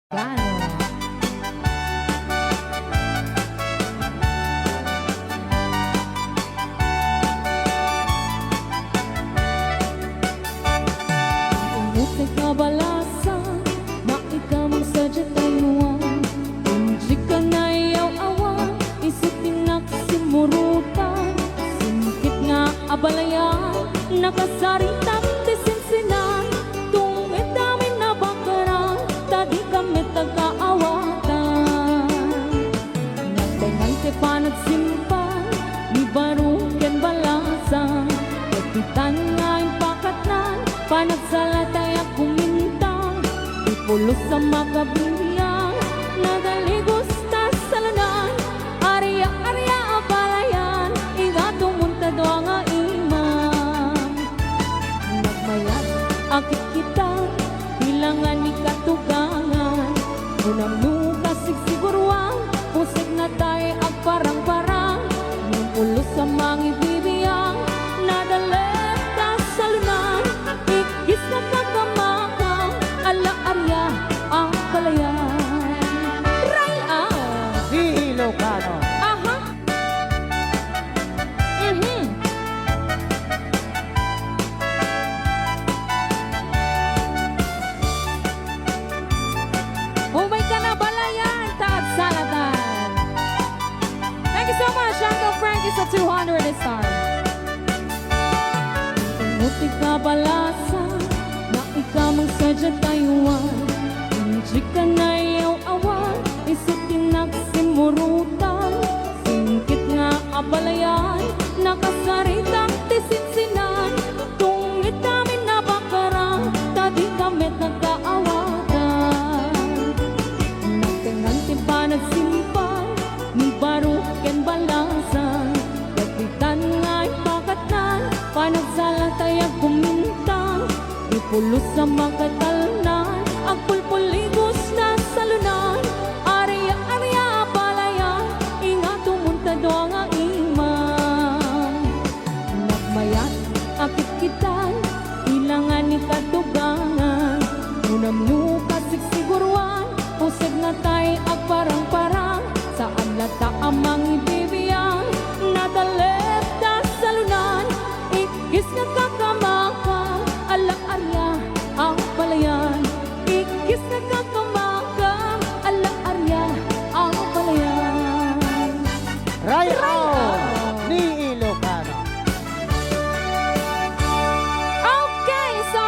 Plano. Umutik na balasan, maikamang sadya tayuan. Hindi ka na iyaw-awan, isipin na kasimurutan. Singkit nga abalayan, nakasaritang tisinsinan. Tungit namin na bakaran, tadi kami tagaawatan. Nagtengan ke panagsimpan, ni baruken balasan. Kapitan nga impakatnan, panagsalatay ako mintang. Ipulos sa makabiyang, nagaligos ta sa lanan. Arya-arya abalayan, ingatong muntado ang imam. Nagmayat, akit kita, bilangan ni katugangan. Unang nukasig siguruan, pusig na tayo ang parang-parang. Nung pulos sa mga ibibiyang, nadalit ka sa lunan. Ikis na kakamakang, ala-arya ang palayan. Ray Di Ilocano. Aha. Umay ka na balayan, taag salatan. Thank you so much, Uncle Frankie sa 200 star. Umutik ka balasan, na ikamang sadya tayuan. Hindi ka na iyaw-awan, isitin nagsimurutan. Singkit nga abalayan, nakasaritang tisinsinan. Tungit namin na bakaran, tadi kami nagkaawatan. Nagtengan timpa nagsimpan, ni baruken balasan. Kapitan nga ipakatnan, panagsalatay ang kumintang. Ipulos sa makatalnan, ang pulpuligos na salunan. Arya-arya palayan, ingato muntado ang imam. Nagmayat, akit kita, ilangan ni katugangan. Unam nukasig siguruan, pusig na tayo ang parang-parang. Saan lata amang ibibiyang, nadalit na salunan. Ikis na kakamakang, ala-arya ang palayan. Ikis na kakamakang, ala-arya ang palayan. Rayo ni Ilocano. Okay, so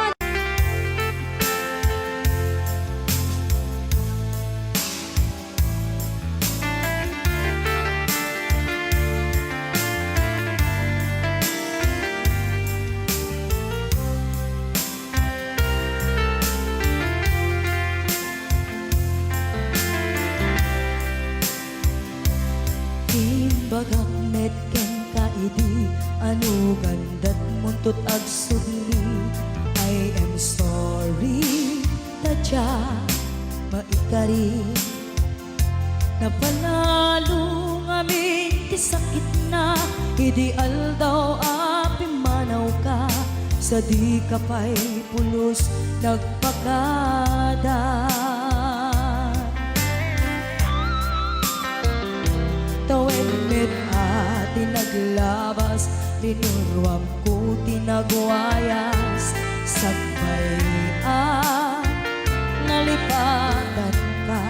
Imbagak met ken kaidi anu gandat muntut ag sudli. I am sorry tadya maikari napanalo ngamin ti sakit na ideal daw api manaw ka sa di kapay pulos nagpakada. Tawid mit ati naglabas, linurwam ko tinagwayas. Sagbay nalipatan ka.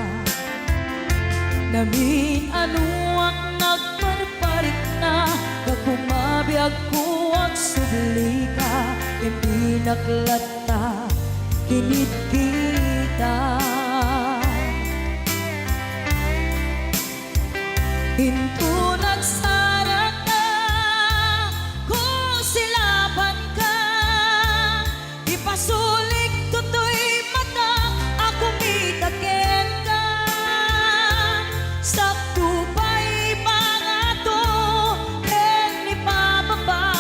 Namin anuak nagparparik na, kakumabiyag ko ang subli ka. Ipinaklata, kinit kita. Hinto nagsara ka, kung silaban ka. Ipasulik tutoy mata, ako mitaken ka. Sakto pa'y pangato, ken ipababa.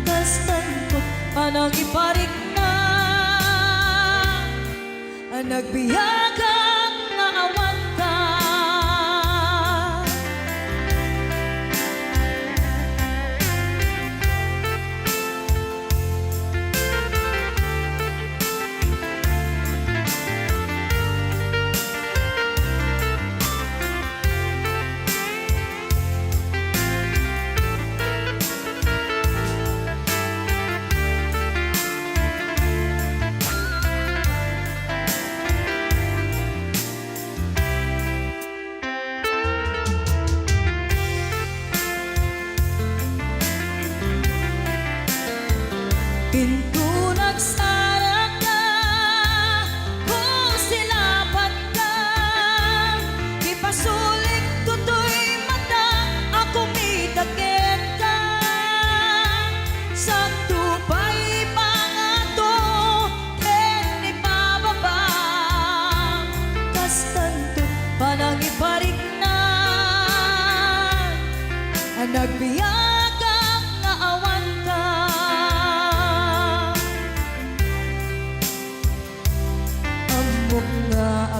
Kastan ko panang iparik na, ang nagbiyagang nga awan ka.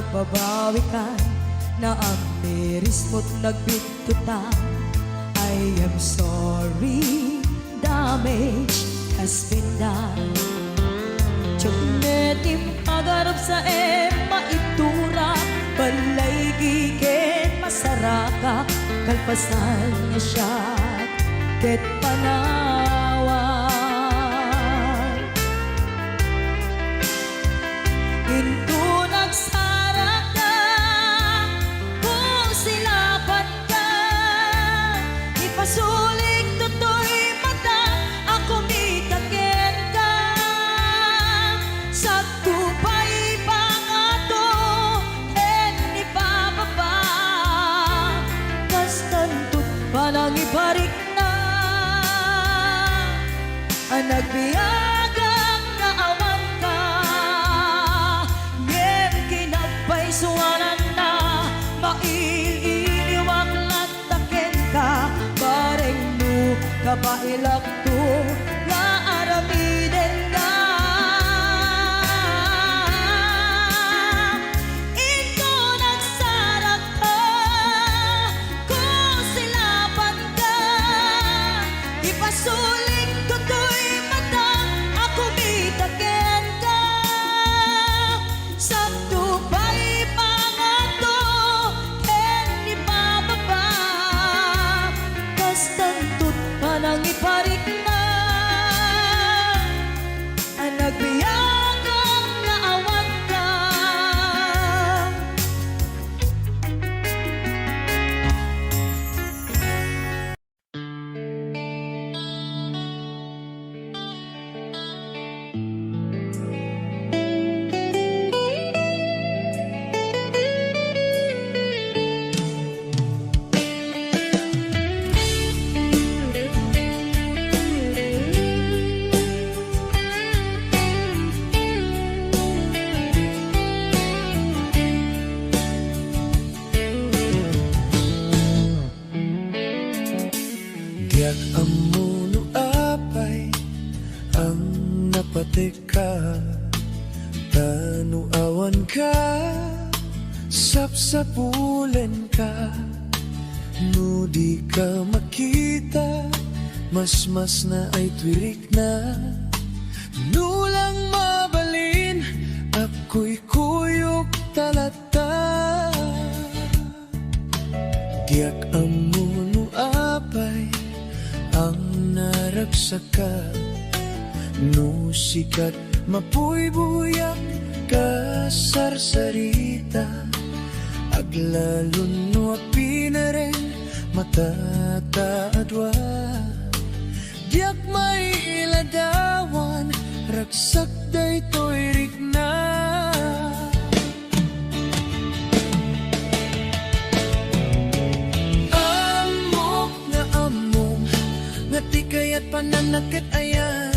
magbabawi ka na ang miris mo't nagbitutan. I am sorry, damage has been done. Tiyognetim agarap sa maitura, balay gigen masaraka, kalpasan niya siya ket panawan. Into nagsarak ka, kung silapan ka, ipasulik tutoy mata, ako mitaken ka. Sa tupay pangato, en ipababa, kastantut palang ibarik na, ang nagbiyagang naawan ka. Ngem kinapay suwanan na, maililiwag lantaken ka, bareng no kabailak to, nga aramiden ka. Ito nagsarak ka, kung silapan ka, ipasuling tutoy mata, ako mitaken ka. Sa tupay pangato, ken ipababa, kastantut panang iparik na, ang nagbiyagang naawan ka. Diyak amuno apay ang napatika, tanuawan ka, sapsapulen ka, no di ka makita, mas na ay twirik na, nulang mabalin, ako'y kuyok talata. Diyak amuno apay ang naragsaka, no sikat mapuy buyak kasarsarita, aglalon no apinaren matataadwa. Diyak may iladawan, ragsak daytoy rigna. Ngati kaya't pananakit ayan,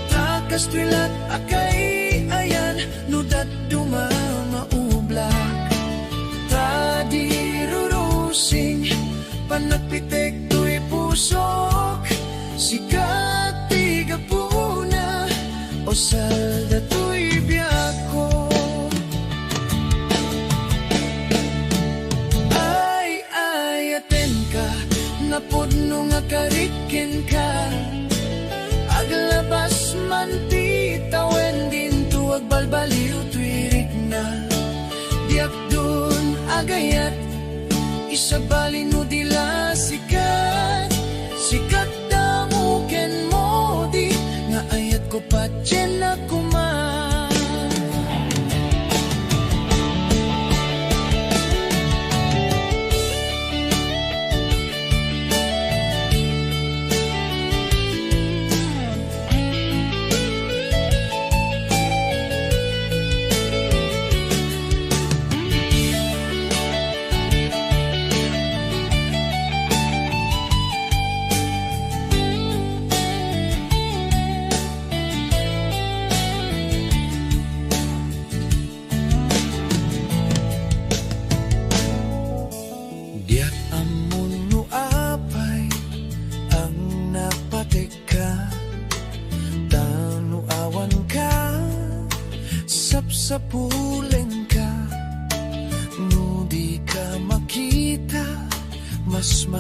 takas twilat akay ayan, nudat dumamaublak, tadirurusing, panagpitek to'y pusok, sikat tigapuna, o salda to'y biyako. Ay, ayaten ka, napudno nga karikin ka, aglabas man ti tawen din tuwag balbaliw twirik na. Diyak dun agayat, isabali no dila sikat, sikat damuken mo di, nga ayat ko patyen na kuman.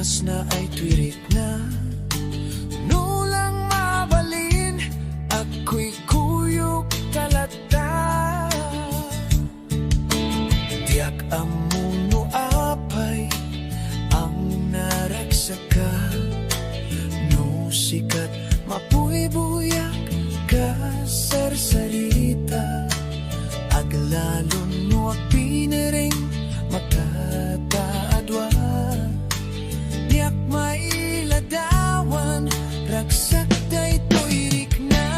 lumas na ay twirik na. Nulang mabalin, ako'y kuyok talata. Diyak amuno apay ang naragsaka. No sikat mapuy-buyak ka sarsarita. Aglalon no agpinering makataadwa. Diyak mailadawan, ragsak day tuirik na.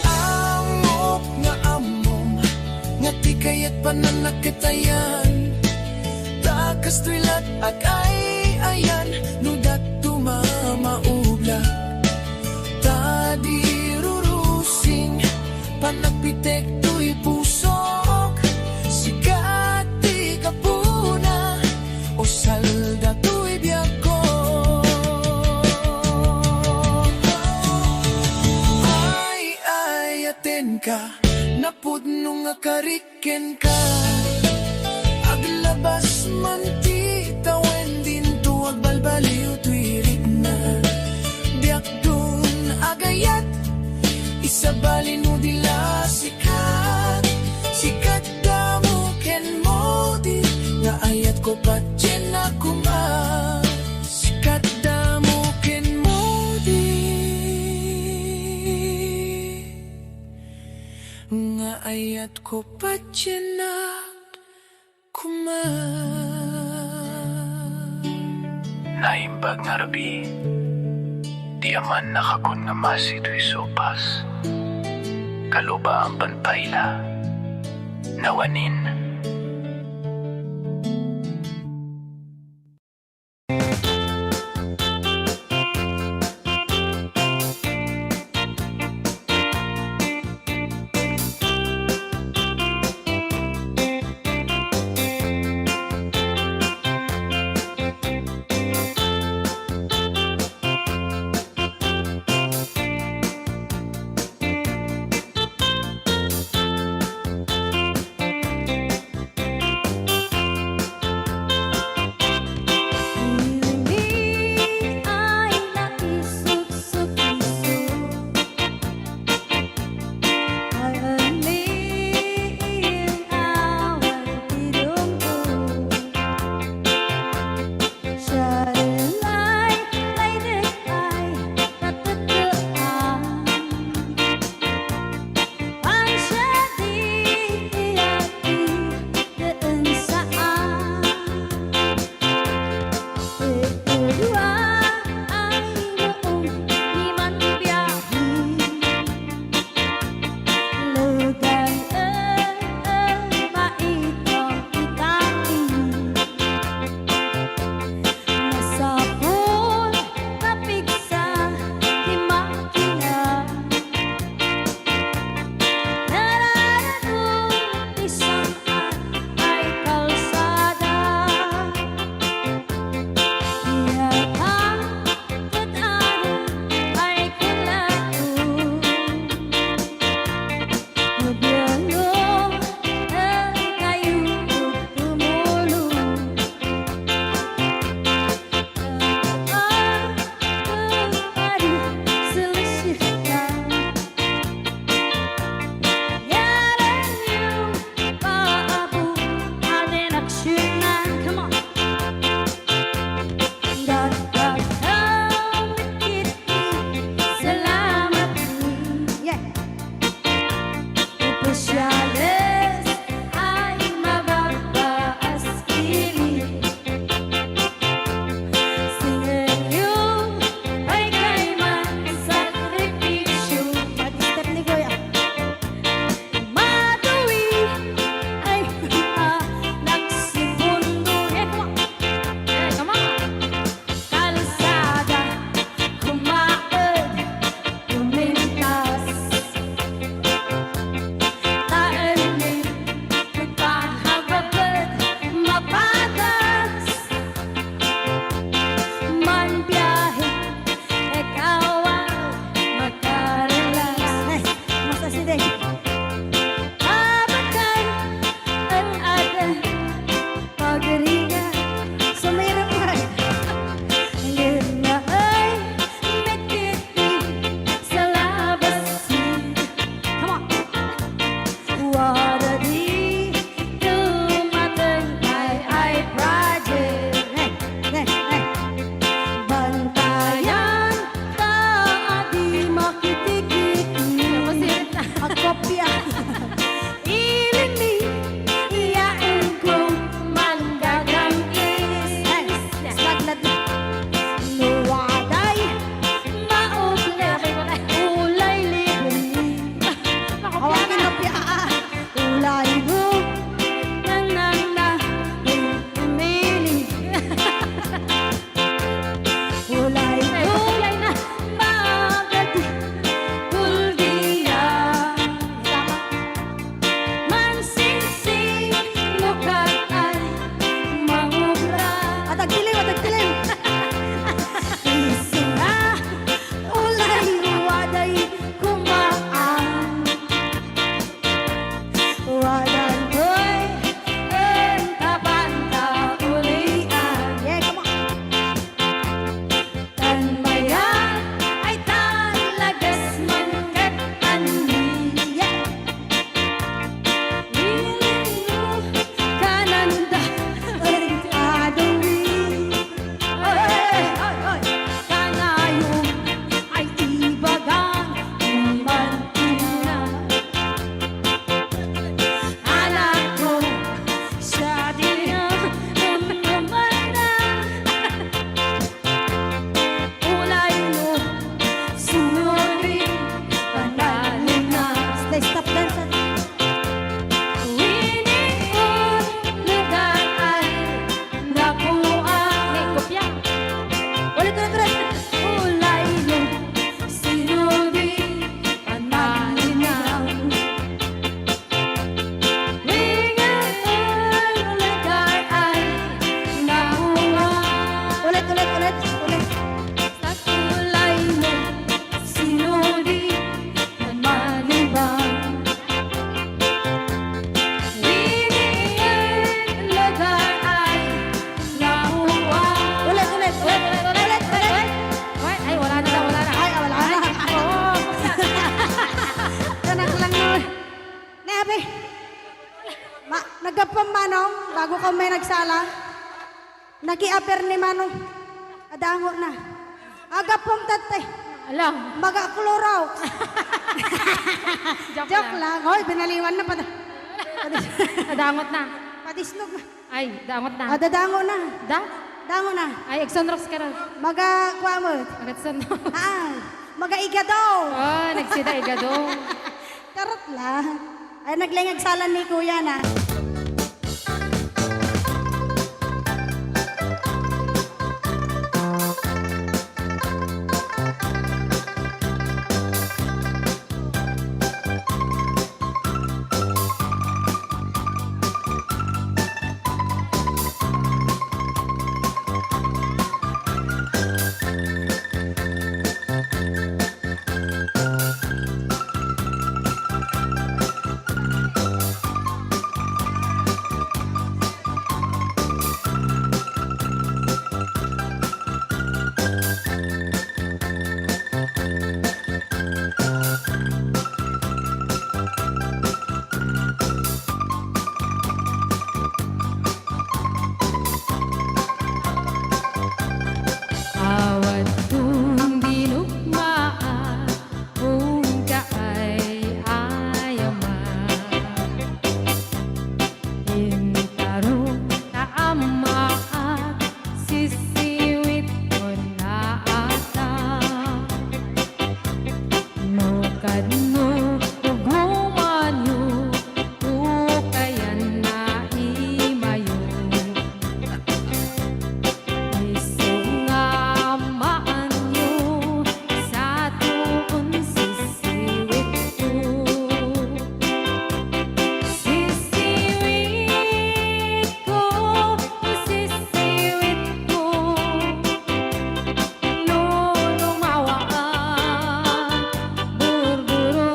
Amok nga amom, nga tikayat pananakitayan. Takas tuilat agay ayan, nudat tumamaubla. Tadirurusing, panagpitek to'y pusok. Sikat di kapuna, o salda to'y biyako. Ay, aten ka, napudno nga kariken ka. Aglabas man ti tawen din to agbalbaliw tuirik na. Diyak dun agayat, isabalin mo dila sikat. Sikat damo ken mo di, nga ayat ko patyen na kuma. Sikat damo ken mo di, nga ayat ko patyen na kuma. Naimbag nga rabi, di aman nakakon nga masito'y sopas. Kaluba ang panpayla, nawanin. Aga pa manong, bago ka may nagsala. Naki-aper ni manong. Adango na. Aga pong tate. Alam. Maga klorow. Joke Joke lang. Hoy, binaliwan na pa. Nadangot na. Patisnog na. Ay, dangot na. Dadango na. Da? Dango na. Ay, Exonrox ka rin. Maga kwamot. Agad son. Maga igadaw. Oh, nagsida igado. Karot lang. Ay, naglingag salan ni kuya na. Awat kong dinugmaan kung kaay ayaman. Intarong taama at sisiwit ko na ata. Nukad mo human yun, ukayan na imayon. Isong amaan nyo sa tuon sisiwit ko. Sisiwit ko, sisiwit ko. No lumawaan, burburon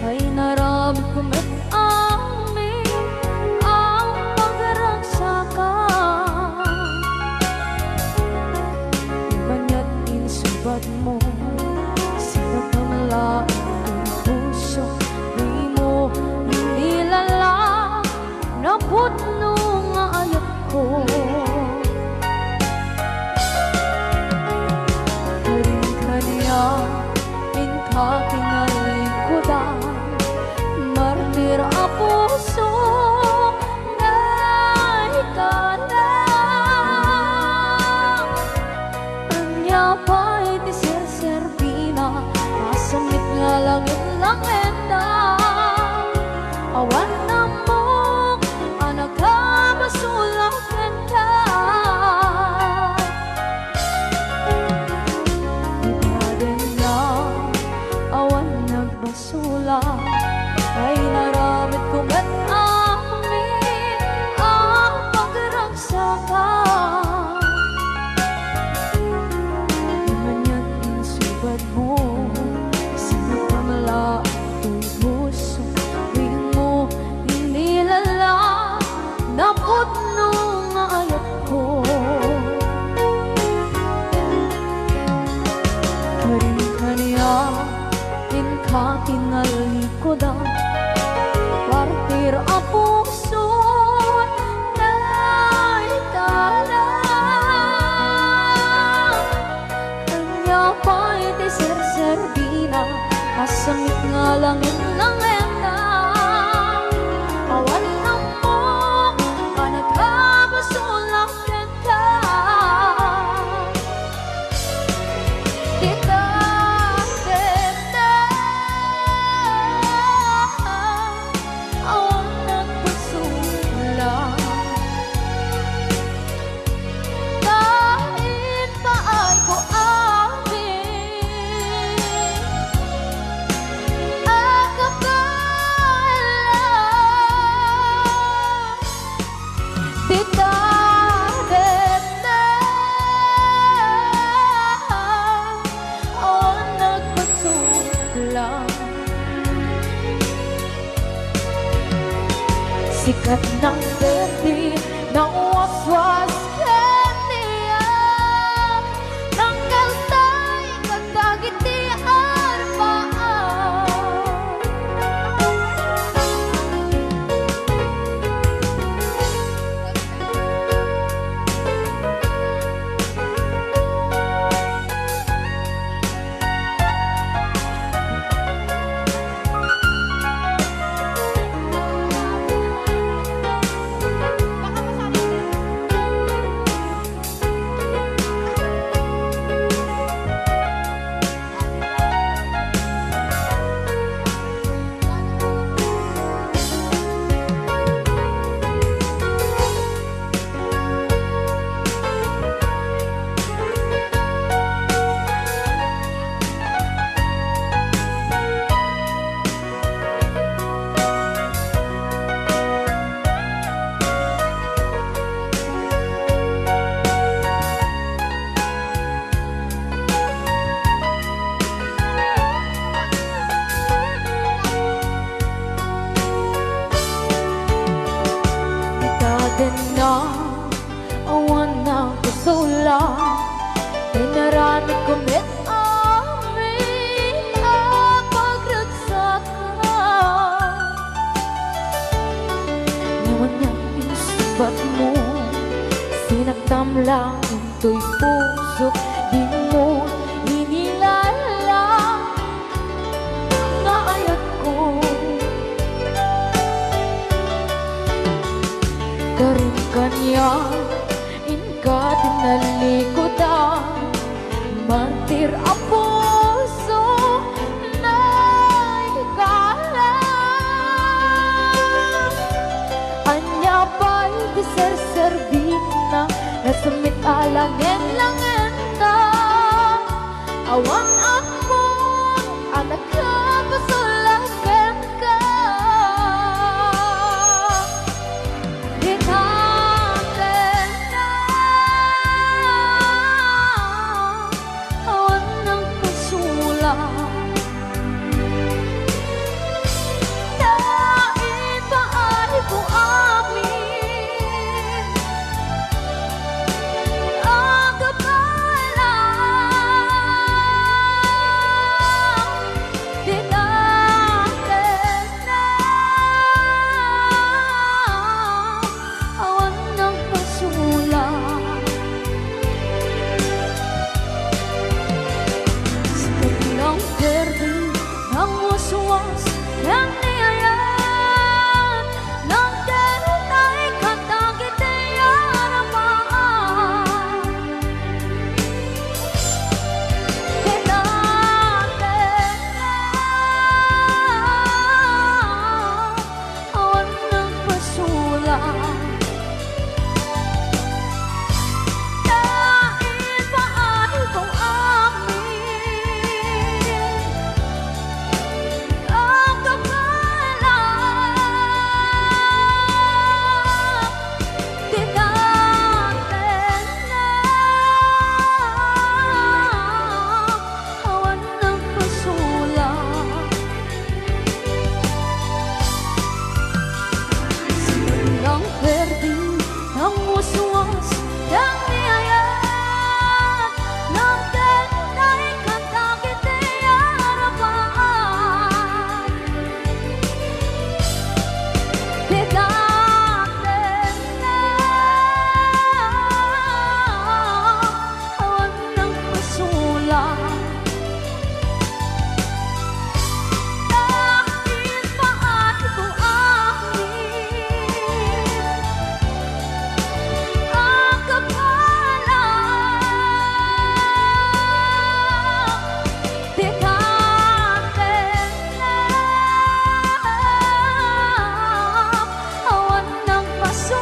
ay naramit ko met amin ang pagragsakan. Imanya't insubat mo, sinagdamala ang puso, di mo inilala na putno nga ayat ko. Karin-kanya kinalikudan, martir a puso na ikalang. Anya pa'y di serservina, masamit nga langit lang enda. Awan na mo, anak ka masulang enda. Basula ay naramit ko at amin ang pagragsakan. Di man yan insubad mo, sinagpamala ito'y puso, di mo inilala na putno nga ayat ko. Karin-kanya katinalikodan, partir a puso na ikalang. Kanya pa'y di serservina, kasamit nga langit ng enda. Awan na mo, kanagkabasulang enda. Kita sikat ng berde ng waswas kaniya, ng kaltay katagiti arbaan. Na awan na kusula, ay naramit ko met amin ang pagragsakan. Naman niyang insubat mo, sinagtam lang ito'y puso, di mo inilala na ayat ko. Karin-kanya katinalikodan, martir a puso na ikalang. Anya pa'y di serservina, nasamit alangin lang enda. Awang ako, anak ka pasulakan ka. yang niyayat ng derutay katagit harapan. Awan ng pasulang dahil paano kung amin ang kapalang di natin na awan ng pasulang. Ng perding, ng uswas, ng niyayat ng delta'y katagit harapan. Di natin na awan ng pasulang. Dahil paano kung amin ang kapalang di natin na awan ng pasulang.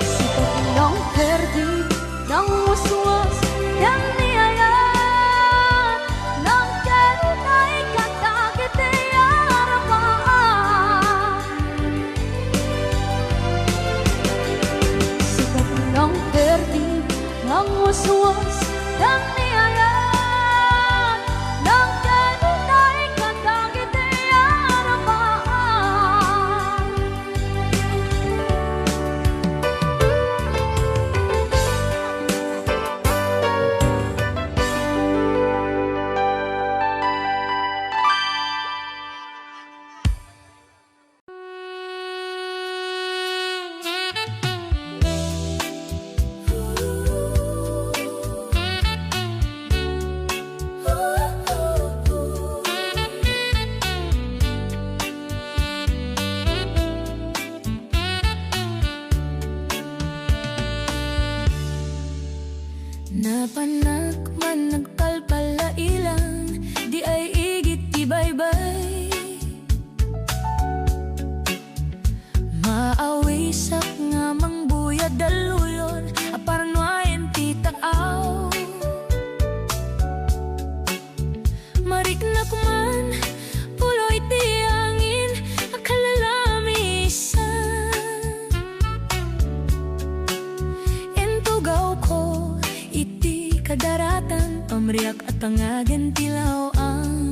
Sikat ng perdi, ng uswas, ng niyayat ng delta'y katagit harapan. Sikat ng perdi, ng uswas, ng niyayat ng delta'y katagit harapan. Napanak man nagpalpalailang, di ay igit ibaybay. Maawisak nga mangbuyad daluyon, aparnuayan titaaw. Marik na kuman, puloy tiyangin, akalalamisan. Entugaw ko, iti kadaratan, pamriak at tangagan tilaw ang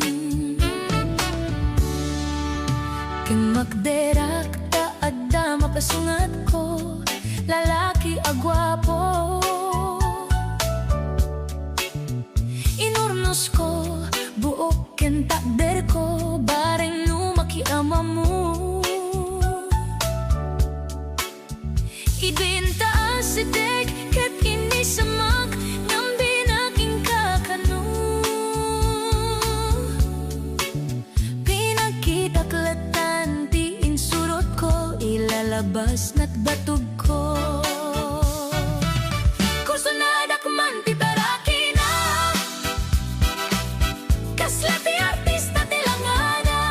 keng magderak taadda mapasungat ko, lalaki agwapo. Inurnos ko, buok ken takder ko, bareng numakiama mo. Idinta asidek ket inisamak ng binaking kakano. Pinagkitaklatan ti insurot ko, ilalabas na't batog ko. Kurso na dakman ti barakina, kasla ti artista ti langana.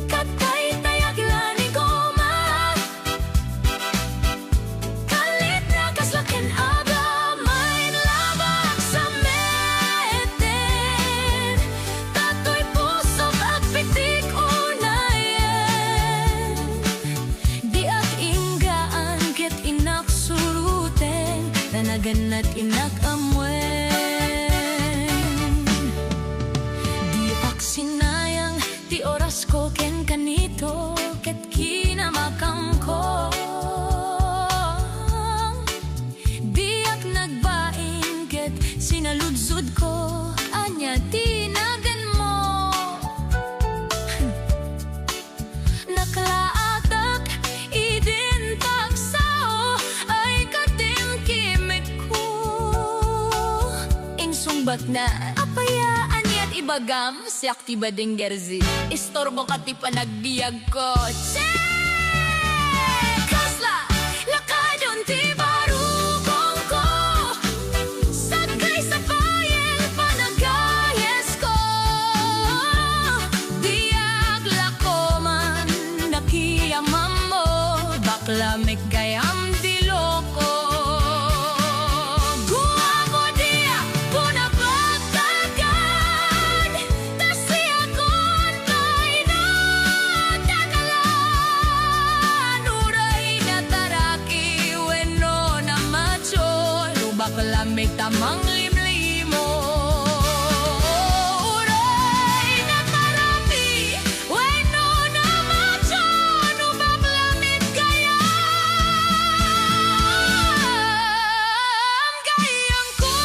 Katay tayag lani goma, kalit na kaslaken aga, may labang sa meten. Tato'y puso pagpitik unayen, di at inggaan ket inaksuruten, tanagan at inakamwen. Di ak sinayang ti oras ko ken kanito, ket kinamakam ko. Di ak nagbaing ket sinaludsod ko, anya tinagan mo. Naklaatak idin pagsao ay katimkimik ko. sungbat na apayaan niya't ibagam si aktiba ding gerzi istorbo kati panagbiag ko Kasla lakadon ti barukong ko sagay sa bayan panagayes ko diag lako man nakiyamam mo bakla may kayam diloko guwamo dia punapagkagan tasi akon kay natagalan uray na taraki weno na macho lubak lamig tamang limlimo uray na taraki weno na macho lubak lamig kayam kayang ko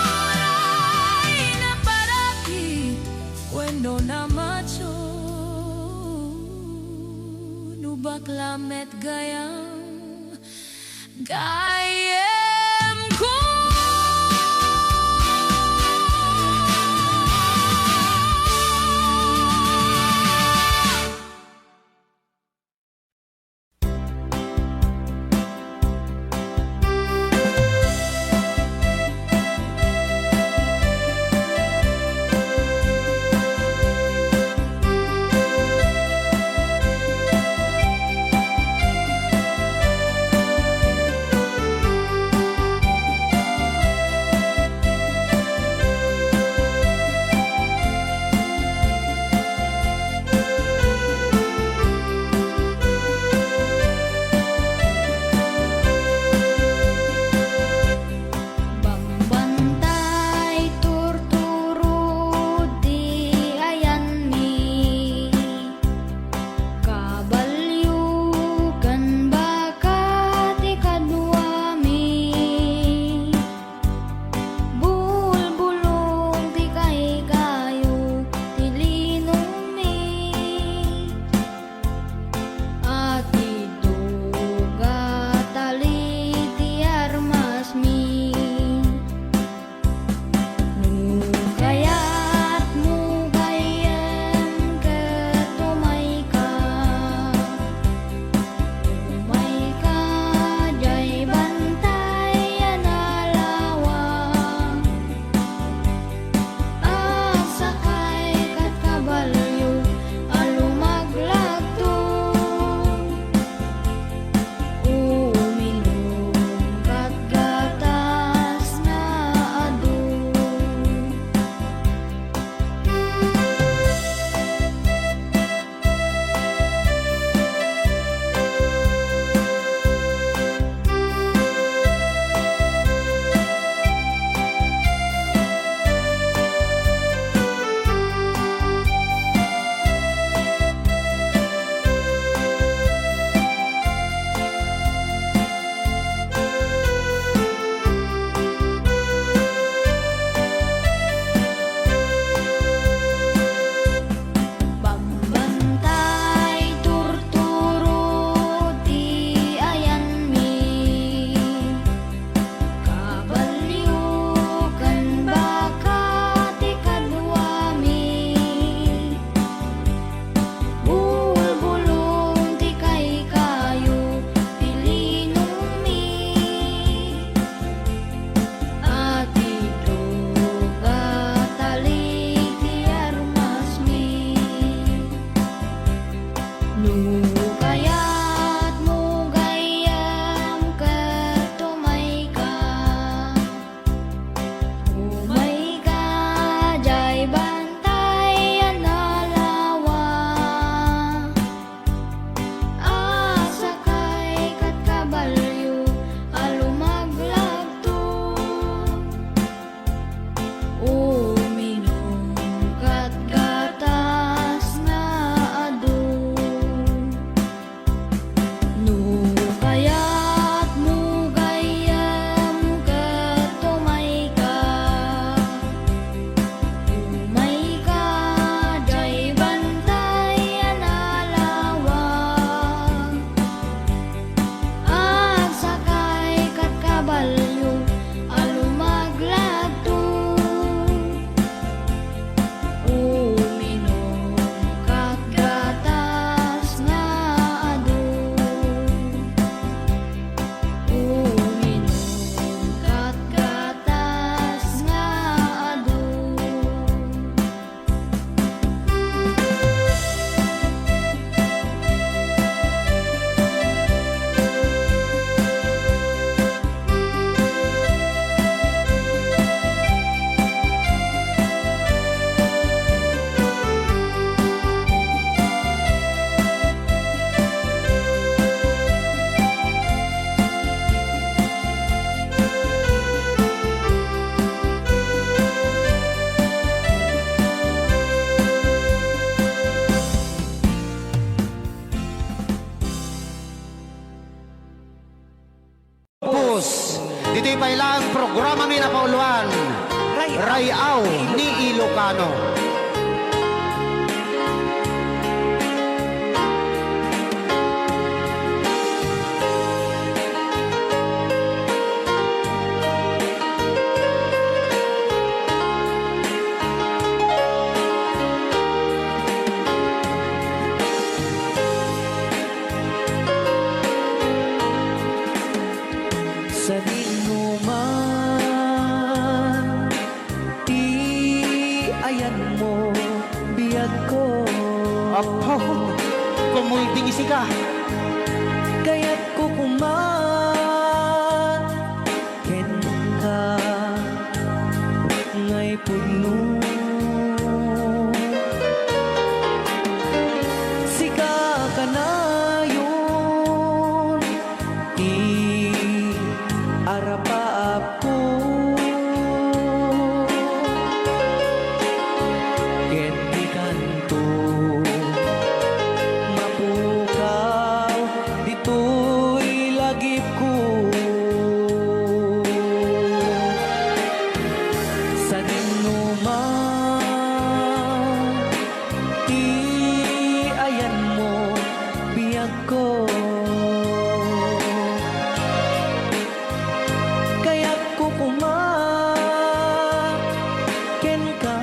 uray na parati weno na macho lubak lamet gayam gayam ko Dito'y pailang programa may napauluan. Rayaw ni Ilocano. Sa dinuman, ayan mo, biyag ko. Apo, kumulding isi ka. Kaya't kukuman, ken ka, ngay puno. Sika ka na yun, arapaap ko. Ket di kanto, mapukaw, dito'y lagip ko. Sa dinuman, ayan mo, biyag ko. Kaya't kukuman, ken ka,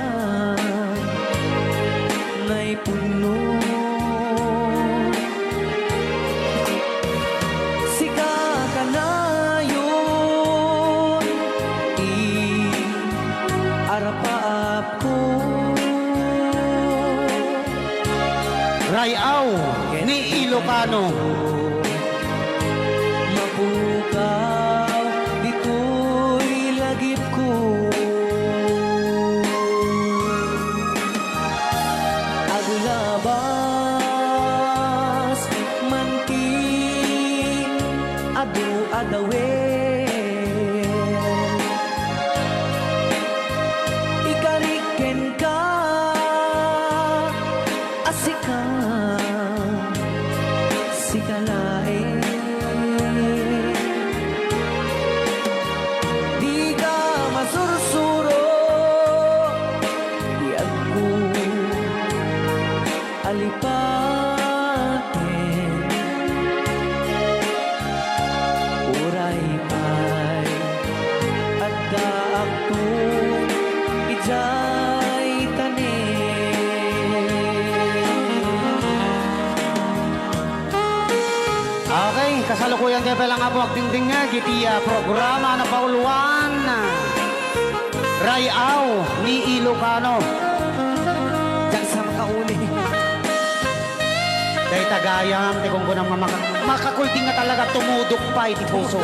ngay puno. Sika ka na yun, arapaap ko. Rayaw ni Ilocano. Mapukaw, dito'y lagip ko. Agulabas, manting, adu-adawe. Ikariken ka, asika, sikalae. Di ka masursuro, di ako alipatin. Uray pa'y at kaakto, ijay tanin. Okay, kasalukuyan kayo palang nga po agdingding nga. Gitiya programa na pauluan. Rayaw ni Ilocano. Diyan sa makauli. Kay tagayam, ti kung kunang makakulting nga talaga tumudok pa iti puso.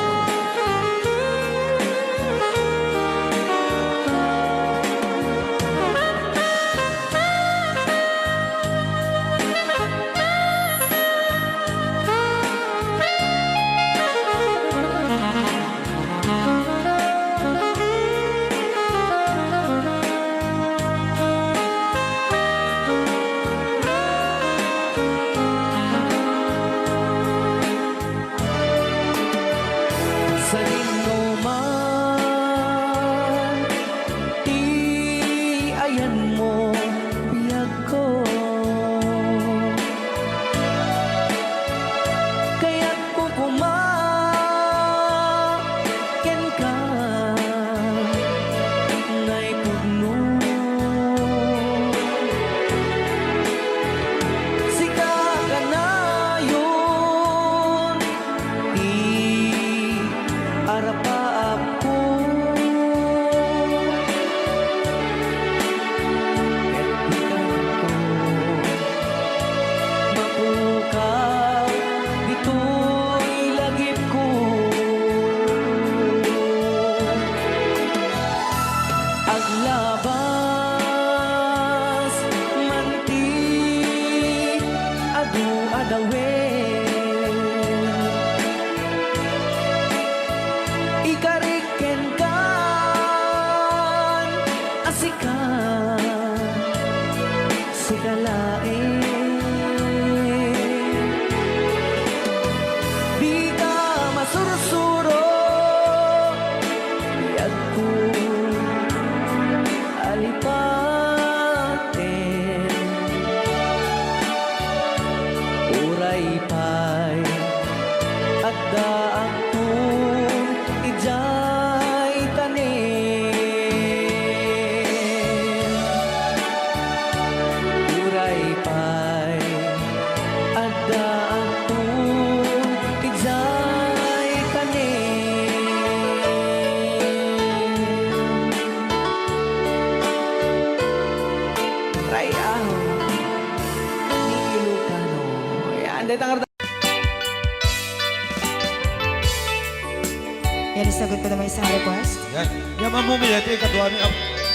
sagot ko naman isang request. Yan. Yaman mo milet, kadwa ni Ab.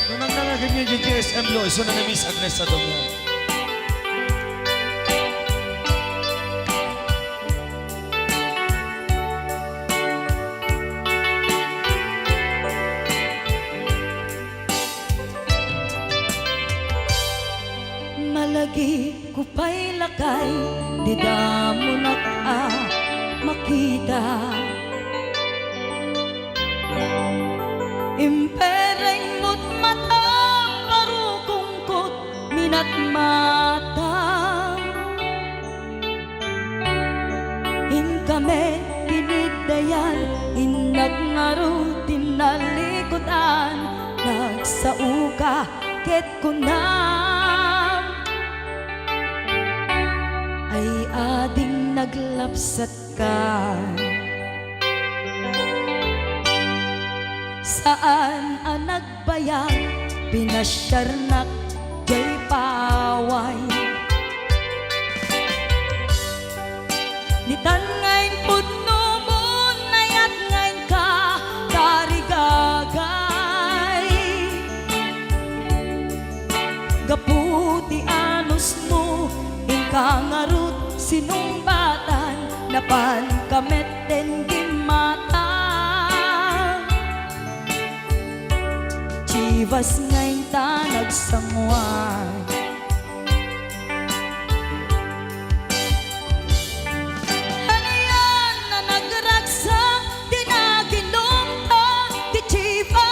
Nung nangangaganyan yung TSM lo, iso na Miss Agnes sa doon. Malagi ko pa'y lakay, di damo na ka makita. Impereng mo't mata, parukungkot, minat mata. In kami, tinidayan, inagnaro, tinalikutan, nagsauka, ket kunam. Ay ading naglapsat ka. Saan ang nagbayag, pinasyarnak, jay paway. Nitan ngayon pudno mo, nayat ngayon ka, karigagay. Gaputi anos mo, inkangarut, sinumbatan, napan kamet den di mata. Chivas ngayon ta nagsangwan. Ano yan na nagragsak, di naginom ta, di Chivas.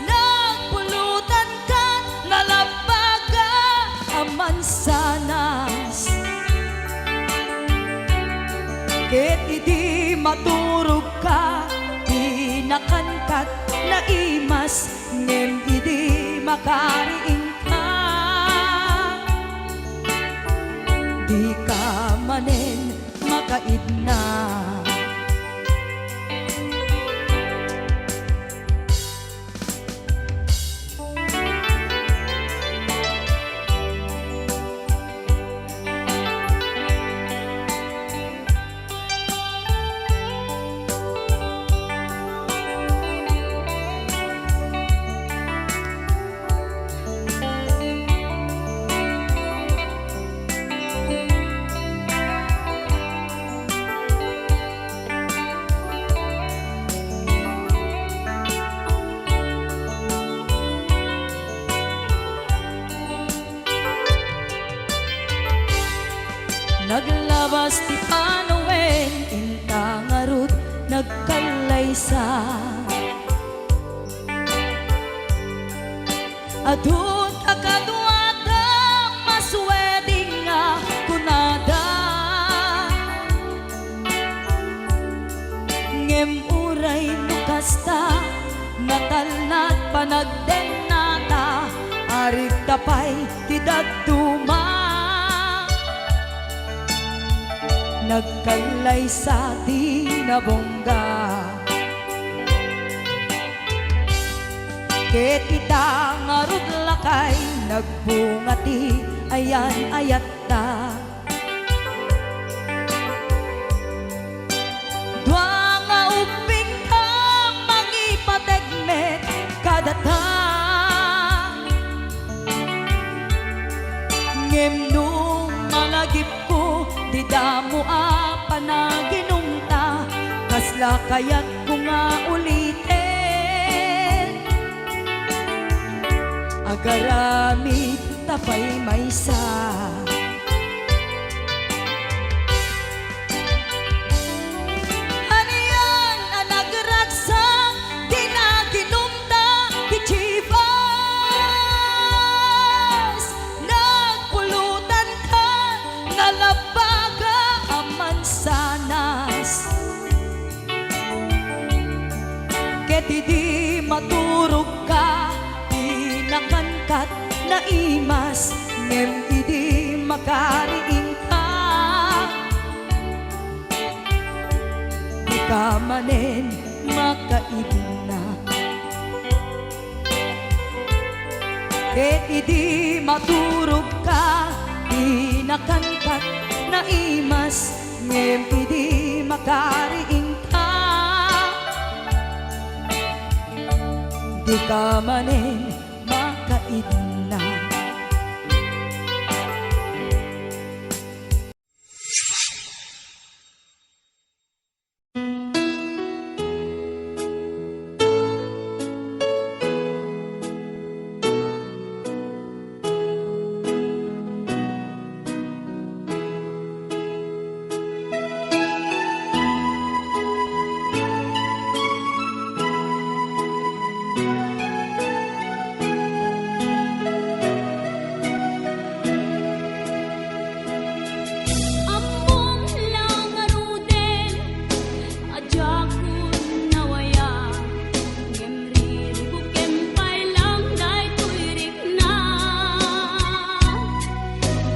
Nagpulutan ka, nalabaga, aman sanas. Ket idi maturog ka, nakankat na imas, ngem idi makariing ka. Di ka manen makaidna. Naglabas ti Panowen, intangarut, nagkalaysa. Adun akadwada, masweding nga kunada. Ngem uray nukasta, natalnat panagdenata, arig tapay ti daduma. Nagkalay sa tinabongga. Ket itangarud lakay, nagbungati, ayan ayat ta. Dwa nga uping ka, mangipategmet kadata. Ngem nung malagip ko, di damo panaginumta, kasla kaya't ko nga ulitin. Agaramit tapay maysa. Ano yan ang nagragsak, di naginumta, di Chivas. Nagpulutan ka, nalabaga, aman sanas. Ket idi maturog ka, di nakangkat na imas, ngem idi makariing ka. Di ka manen makaidna. Ket idi maturog ka, di nakangkat na imas, ngem idi makariing di ka manin makaidna. Ambong lang aruden, ajakun nawaya. Ngemri ribukem pailang day tuirik na.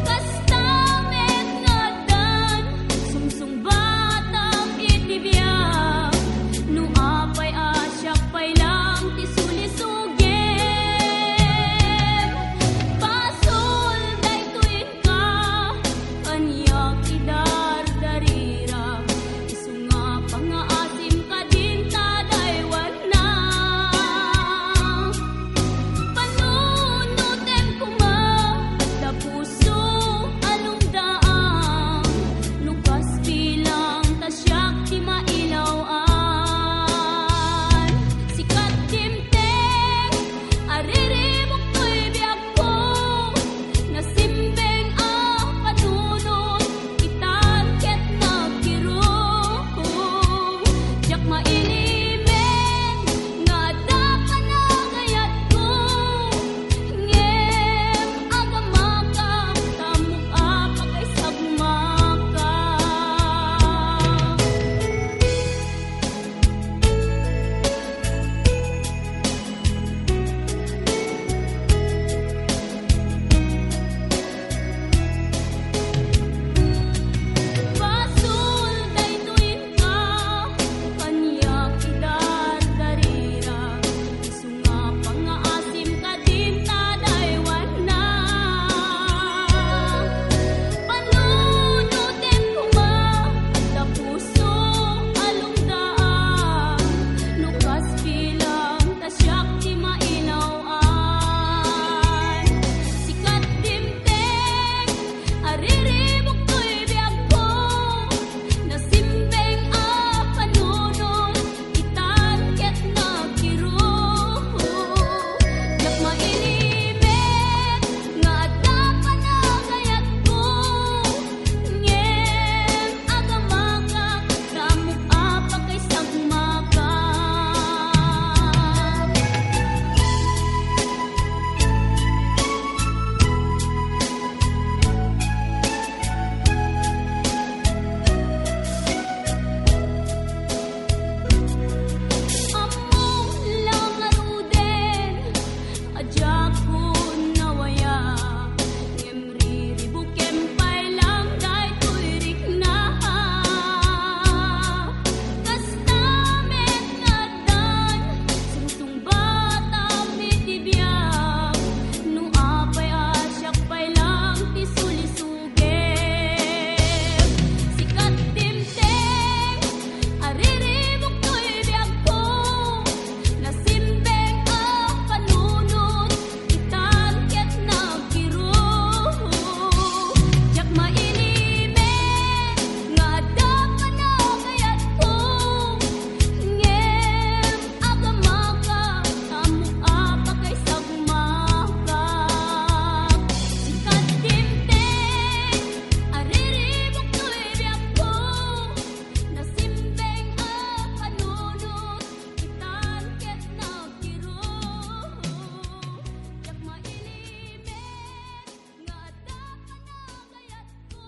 Kastamet ngadan, sungsung batang itibiyang. Nuapay asyak pailang tisulisugem. Pasul day tuin ka, kanyak idardarira. Isunga pangaasim ka din tadaywan na. Panunutem kuma, da puso along daang. Lukas bilang tasyak di mailawaan. Sikat dimteng, aririmok ko'y biyak ko. Nasimbeng ang panunod, itanket nagkirong. Diyak mailimen, nga dapat nagayat ko. Ngem agamaka, tamok apakay sagmaka. Pasul day tuin ka, kanyak idardarira. Isunga pangaasim ka din tadaywan na. Panunutem kuma, da puso along daan. Lukas bilang tasyak di mailawaan. Sikat dimteng, aririmok ko'y biyak ko. Nasimbeng ang panunod, itanket nagkirong. Diyak mailimen, nga dapat nagayat ko. Ngem agamaka, tamok apakay sagmaka. Ambong lang aruden, ajakun nawaya. Ngemri ribukem pailang day tuirik na. Kastamet ngadan, sungsung batang itibiyang. Nuapay asyak pailang tisulisugem. Sikat dimteng, aririmok ko'y biyak ko. Nasimbeng ang panunod, itanket nagkirong. Diyak mailimen, nga dapat nagayat ko. Ngem agamaka, tamok apakay sagmaka. Sikat dimteng, aririmok ko'y biyak ko. Nasimbeng ang panunod, itanket nagkirong. Diyak mailimen, nga dapat nagayat ko.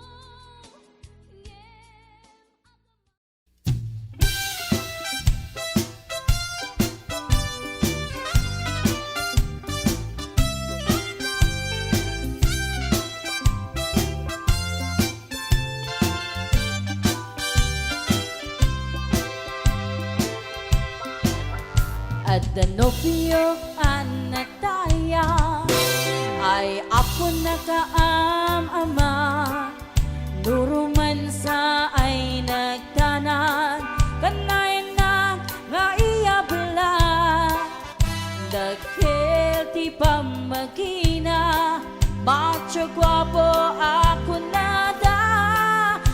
At the nobyo anataya ay ako nakaam-ama. Nuruman sa ay nagtanan, kanay na nga iya bala. Macho guwapo ako nada,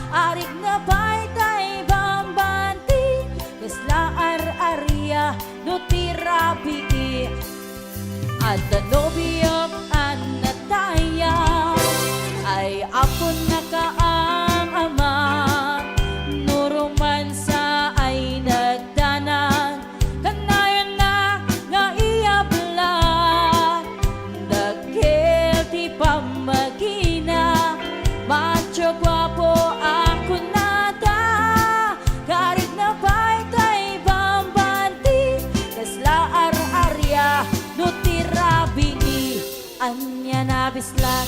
arik na baytay bambanti, kasla ar-arya no tirabi, at danobiyok an nataya, ay ako nakaam-ama, nuruman sa ay nagdanan, kanayan na nga iyabla, dagil ti pamagina, macho guwapo ako nada, karig na baytay bambanti, kasla ar-arya no tirabi, anya na bislak,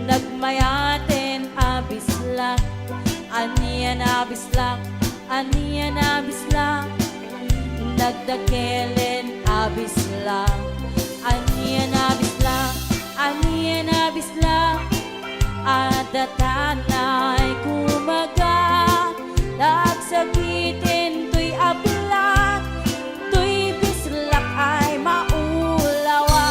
nagmayaten abislak, anya na bislak, nagdakelen abislak, anya na bislak, adatanay kumaga, nagsakitin to'y ablak, to'y bislak ay maulawa.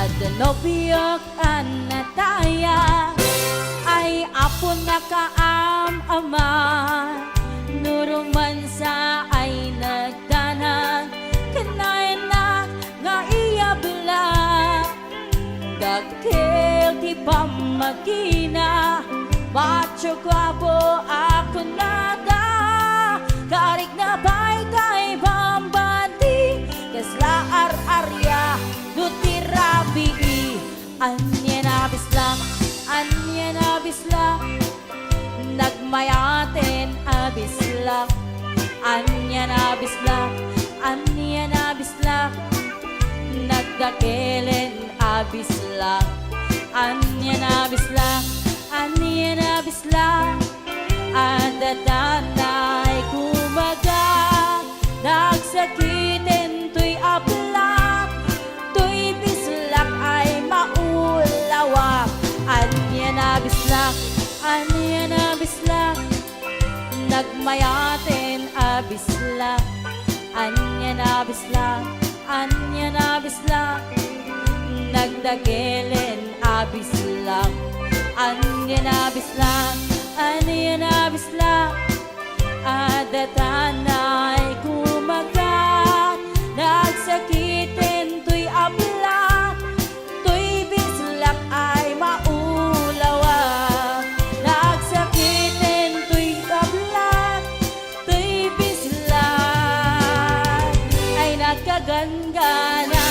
Adanobiyok an nataya, ay apo nakaam-ama, nuruman sa ay nagdanan, kanayan na nga iyabla, dakil ti pamagina, macho guwapo ako nada, karig na baytay bambanti, kasla ar-arya no tirabi, anya na bislak, nagmayaten abislak, anya na bislak, nagdakelen abislak, anya na bislak, adatanay kumaga, nagsakitin to'y ablak, to'y bislak ay maulawak, anya na bislak, nagmayaten abislak, anya na bislak, nagdakelen abislak, anya na bislak, adatanay kumagat, nagsakitin to'y ablak, to'y bislak ay maulawa, nagsakitin to'y ablak, to'y bislak ay nagkagangganas.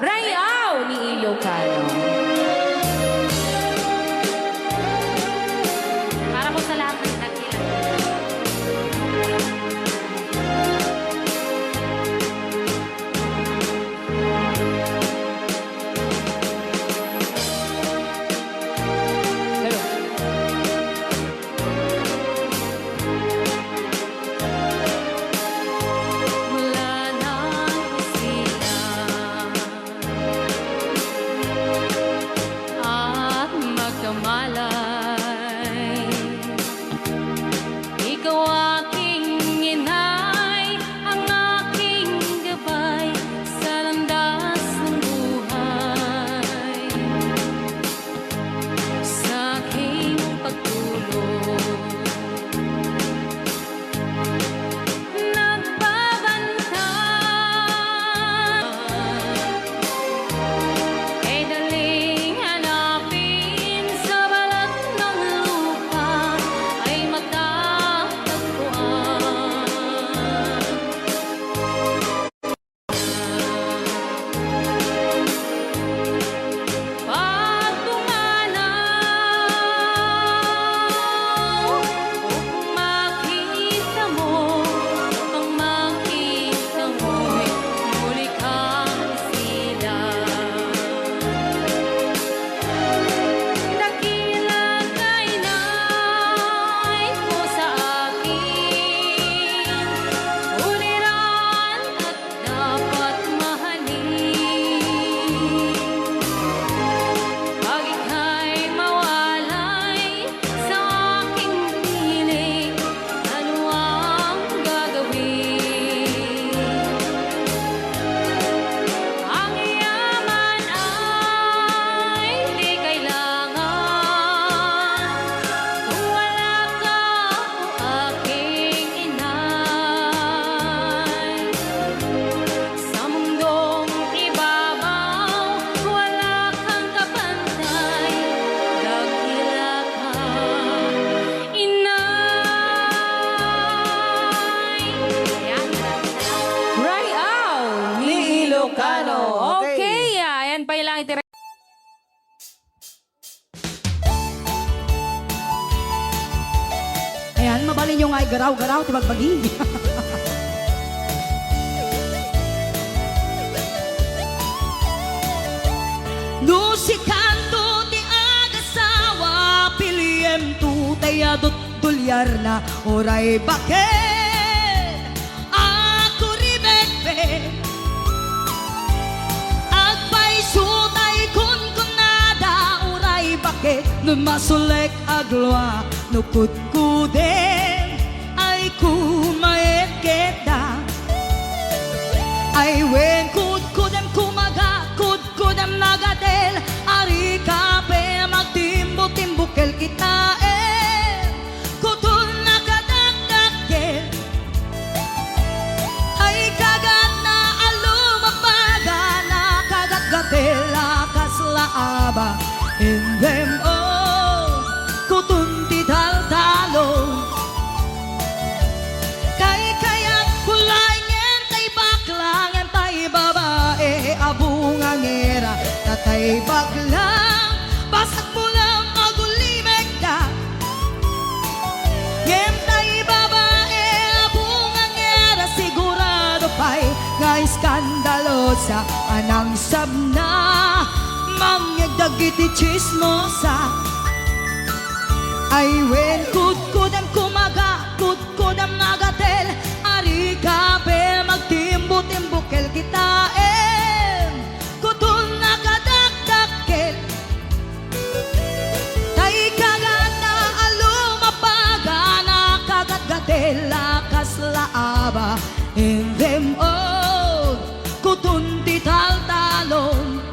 Rayaw ni Ilocano. Para po sa lahat ng nakilang. Mula nang sila inyo nga garaw-garaw, tibagbagi. No si kanto ti agasawa, piliem tu tayadot tulyar na oray bakit ako ribekbe. Agpay sutay kun kunada oray bakit nun masulek agloa nukut kudem ay kumayet kita. Ay wen kudem kumaga kudem nagadel ari kape magtimbo-timbukel kita kutun nakadagdagkel ay kagat na alumapaga na kagat-gatel lakas laaba in them all kutun tidal-talon kay kulay ngentay baklang ngentay babae abungangera tatay baklang basak mo lang magulimeg ka ngentay babae abungangera sigurado pa'y nga iskandalosa anang sabna mangyagdagiti chismosa ay wen kudem kumaga kudem nagatel ari kape magtimbo-timbukel kita kutun nakadakdakkel tay kagat na alumapaga na kagat-gatel lakas laaba in them all kutun tital-talon.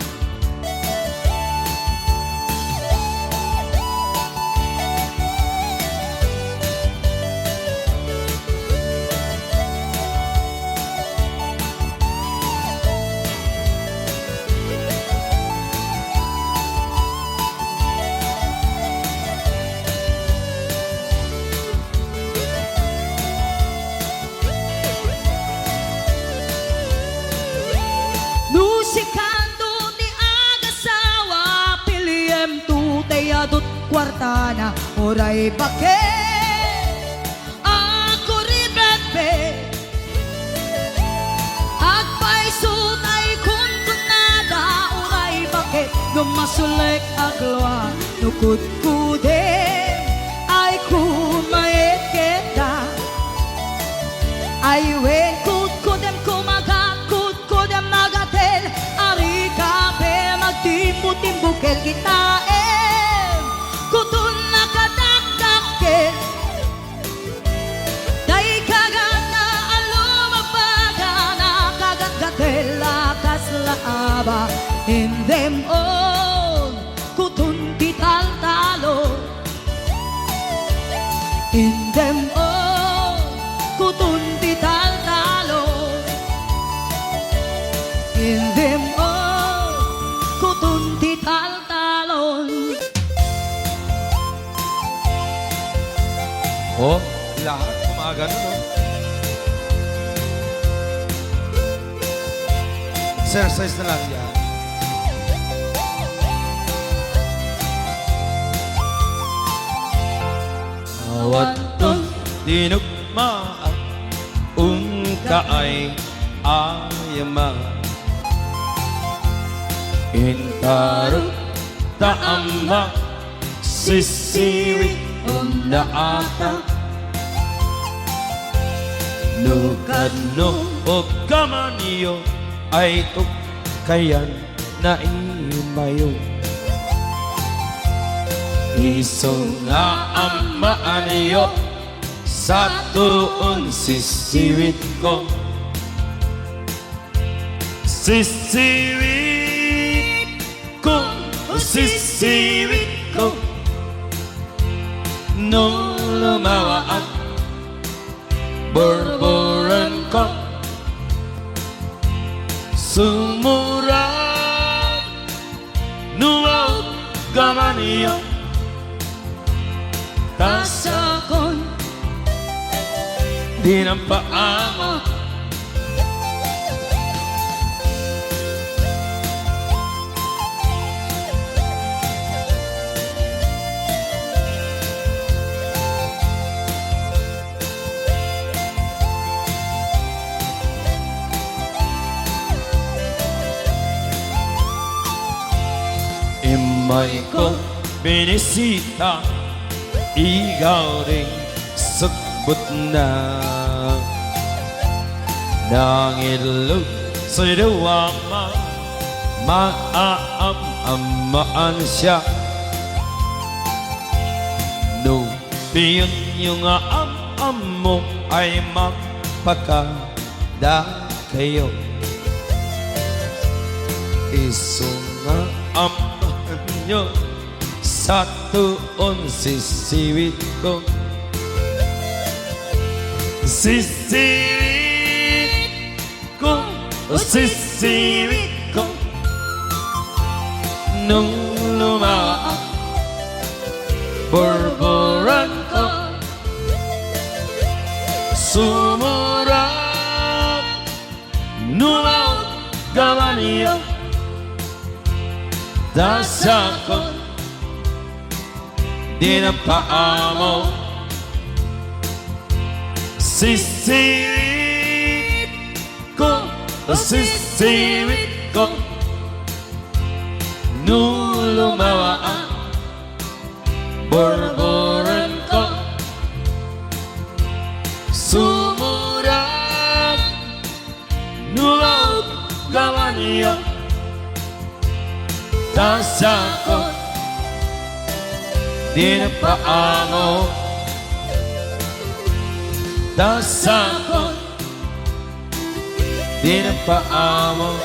Nusikando ti agasawa piliem tu tayadot kwartana oray bakit ako ribetbe agpay sutay kun kunada oray bakit numasulek agloa nukut kudem ay kumayet kita ay wen kudem kumaga kudem nagatel ari kape magtimbo-timbukel kita kutun nakadakdakkel day kagat na alumapaga na kagat-gatel lakas laaba in them all kutun tital-talon in them all kutun tital-talon in them all kutun tital-talon. Oh, lahat kumagano, no? Exercise na lang yan. Awaton dinugmaan kaay ayama intarot taama sisiwi na ata nukadno o kamaniyo ay tukayan na imayo iso nga amaaniyo sa tuon sisiwit ko sisiwit ko sisiwit ko no lumawa at borboran ko sumura nuwaw gamaniyo tasakon di ng paamo kamay ko binisita, ikaw rin sagbot na. Nangilog sa'y dawama, maaam-amaan siya. No, piyon yung am mo ay magpakada kayo. Isunga amahan nyo sa tuon sisiwit ko. Sisiwit ko, sisiwit ko, nung lumaang borboran ko, sumurang numaw gawa niyo. Dasa ko di na paamo, sisiwit ko, sisiwit ko, nung lumawa ang borboran ko, sumurang numaw gawa niyo. Dasa ko di na paamo, dasa ko di na paamo.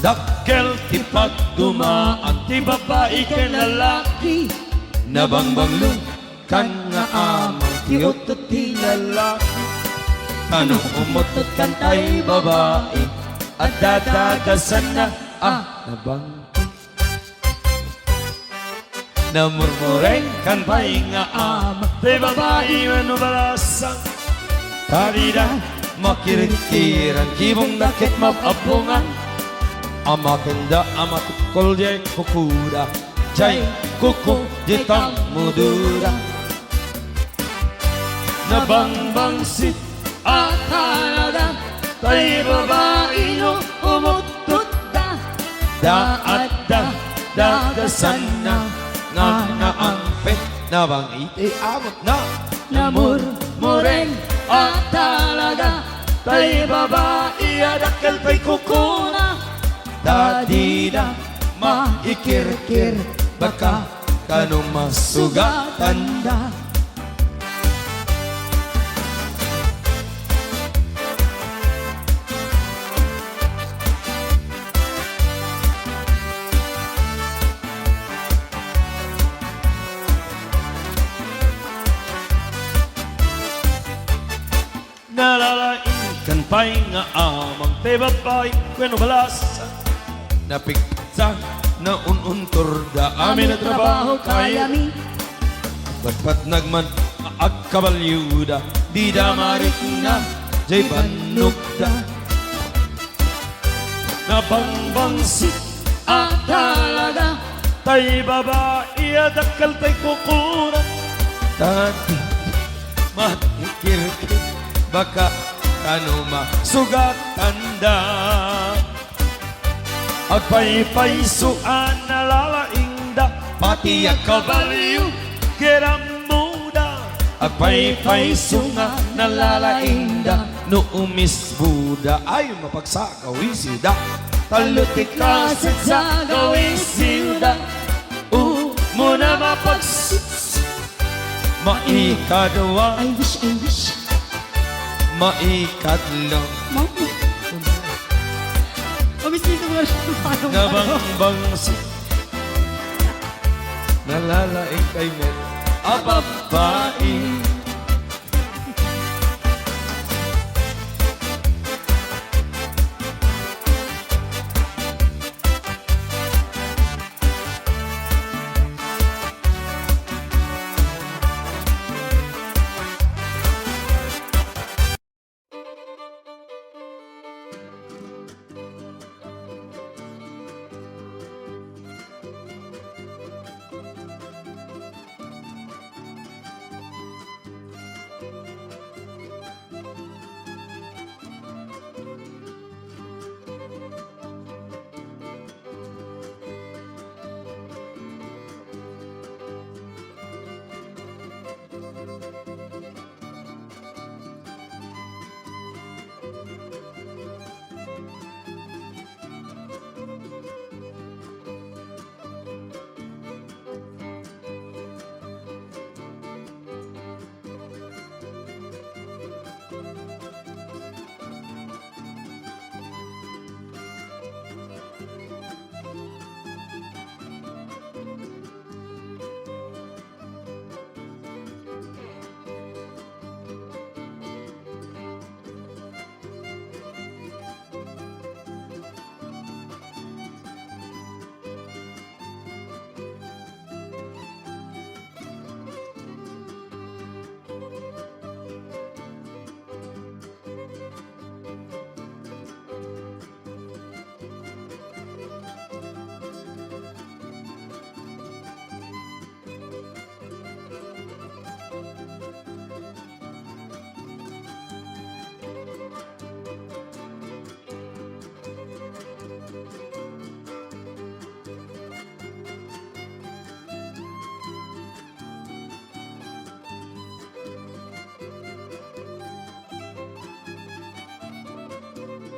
Dakkel ti pagdumaan ti babae kay lalaki, nabangbanglong kan nga amang ti utot ti lalaki. Anong umutot kan tay babae at dadagasan na nabang. Namurmureng kan pay nga amang ti babae manubalasang. Karida makirikiran kibong dakit mapabungan. Amakenda amatukol jay kukuda, jay kuku jay tamudura. Nabangbangsit at halaga, tay babae no umutut da. Daat da, dagasan na, nga naampet, nabang iti amot na. Namurmureng at halaga, tay babae adakal pa'y kukuna. Dadida maikirkir, baka kanong masugatan da. Nalalain pa'y nga amang te babae kweno balasa. Napiksa na ununtor da amin na trabaho kayami. Batpat nagman agkabalyuda, di da marik na jay banugda. Nabangbangsit at talaga, tay babae adakal tay kukuran. Tati matikirkir, baka kanuma sugatan da. Agpay-paysuan na lalaingda, pati akabaliw kiramuda. Agpay-paysunga na lalaingda, no umis Buda ay mapagsagawisida. Talutik kasit sa gawisida, muna mapagsis. Maikadwa, I wish maikadlo, nabangbangsit, nalalaing kay men, ababae.